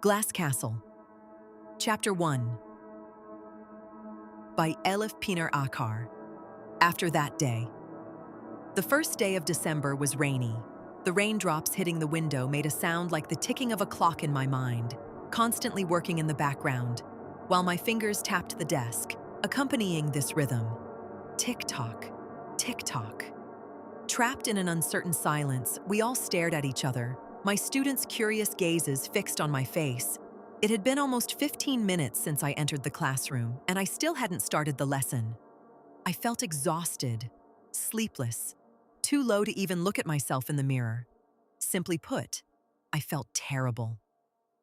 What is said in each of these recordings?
Glass Castle. Chapter 1. By Elif Pınar Acar. After that day. The first day of December was rainy. The raindrops hitting the window made a sound like the ticking of a clock in my mind, constantly working in the background, while my fingers tapped the desk, accompanying this rhythm. Tick-tock, tick-tock. Trapped in an uncertain silence, we all stared at each other, my students' curious gazes fixed on my face. It had been almost 15 minutes since I entered the classroom, and I still hadn't started the lesson. I felt exhausted, sleepless, too low to even look at myself in the mirror. Simply put, I felt terrible.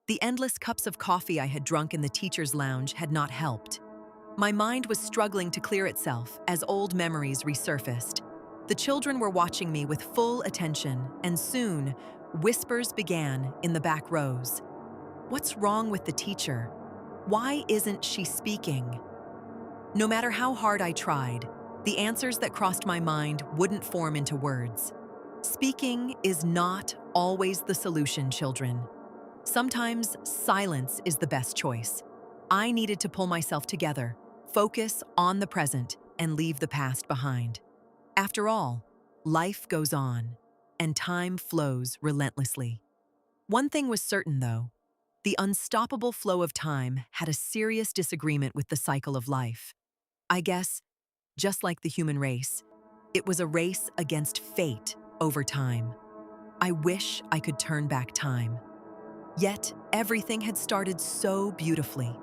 The endless cups of coffee I had drunk in the teacher's lounge had not helped. My mind was struggling to clear itself as old memories resurfaced. The children were watching me with full attention, and soon, whispers began in the back rows. What's wrong with the teacher? Why isn't she speaking? No matter how hard I tried, the answers that crossed my mind wouldn't form into words. Speaking is not always the solution, children. Sometimes silence is the best choice. I needed to pull myself together, focus on the present, and leave the past behind. After all, life goes on, and time flows relentlessly. One thing was certain, though. The unstoppable flow of time had a serious disagreement with the cycle of life. I guess, just like the human race, it was a race against fate over time. I wish I could turn back time. Yet, everything had started so beautifully.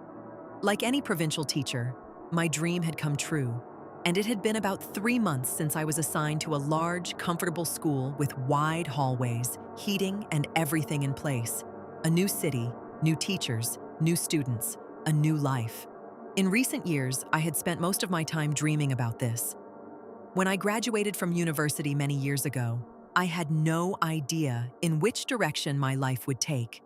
Like any provincial teacher, my dream had come true, and it had been about 3 months since I was assigned to a large, comfortable school with wide hallways, heating, and everything in place. A new city, new teachers, new students, a new life. In recent years, I had spent most of my time dreaming about this. When I graduated from university many years ago, I had no idea in which direction my life would take.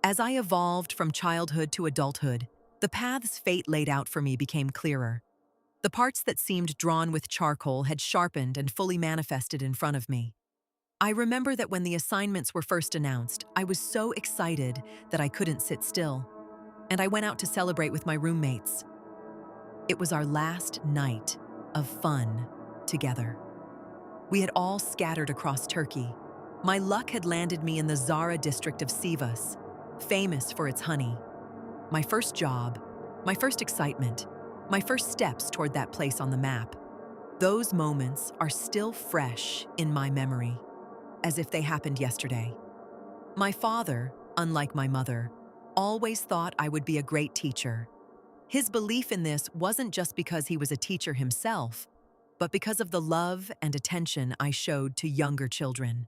As I evolved from childhood to adulthood, the paths fate laid out for me became clearer. The parts that seemed drawn with charcoal had sharpened and fully manifested in front of me. I remember that when the assignments were first announced, I was so excited that I couldn't sit still, and I went out to celebrate with my roommates. It was our last night of fun together. We had all scattered across Turkey. My luck had landed me in the Zara district of Sivas, famous for its honey. My first job, my first excitement, my first steps toward that place on the map. Those moments are still fresh in my memory, as if they happened yesterday. My father, unlike my mother, always thought I would be a great teacher. His belief in this wasn't just because he was a teacher himself, but because of the love and attention I showed to younger children.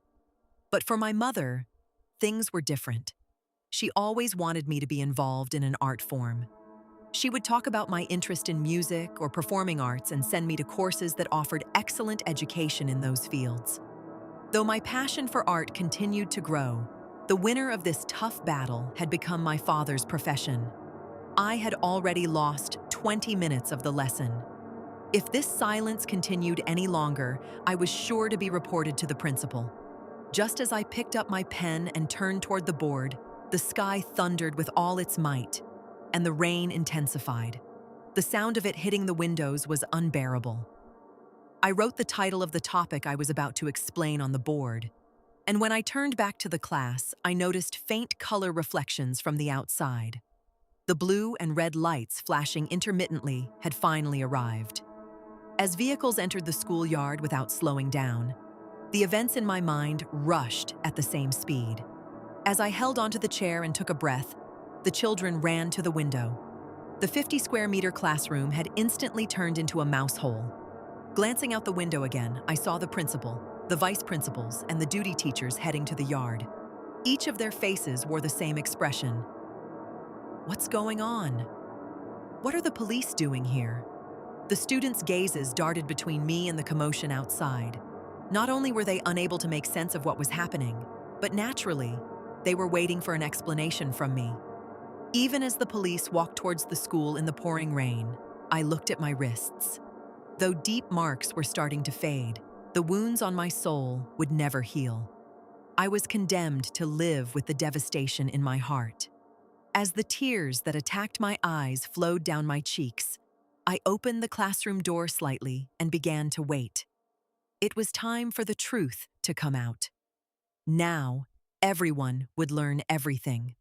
But for my mother, things were different. She always wanted me to be involved in an art form. She would talk about my interest in music or performing arts and send me to courses that offered excellent education in those fields. Though my passion for art continued to grow, the winner of this tough battle had become my father's profession. I had already lost 20 minutes of the lesson. If this silence continued any longer, I was sure to be reported to the principal. Just as I picked up my pen and turned toward the board, the sky thundered with all its might, and the rain intensified. The sound of it hitting the windows was unbearable. I wrote the title of the topic I was about to explain on the board, and when I turned back to the class, I noticed faint color reflections from the outside. The blue and red lights flashing intermittently had finally arrived. As vehicles entered the schoolyard without slowing down, the events in my mind rushed at the same speed. As I held onto the chair and took a breath, the children ran to the window. The 50-square-meter classroom had instantly turned into a mouse hole. Glancing out the window again, I saw the principal, the vice principals, and the duty teachers heading to the yard. Each of their faces wore the same expression. What's going on? What are the police doing here? The students' gazes darted between me and the commotion outside. Not only were they unable to make sense of what was happening, but naturally, they were waiting for an explanation from me. Even as the police walked towards the school in the pouring rain, I looked at my wrists. Though deep marks were starting to fade, the wounds on my soul would never heal. I was condemned to live with the devastation in my heart. As the tears that attacked my eyes flowed down my cheeks, I opened the classroom door slightly and began to wait. It was time for the truth to come out. Now, everyone would learn everything.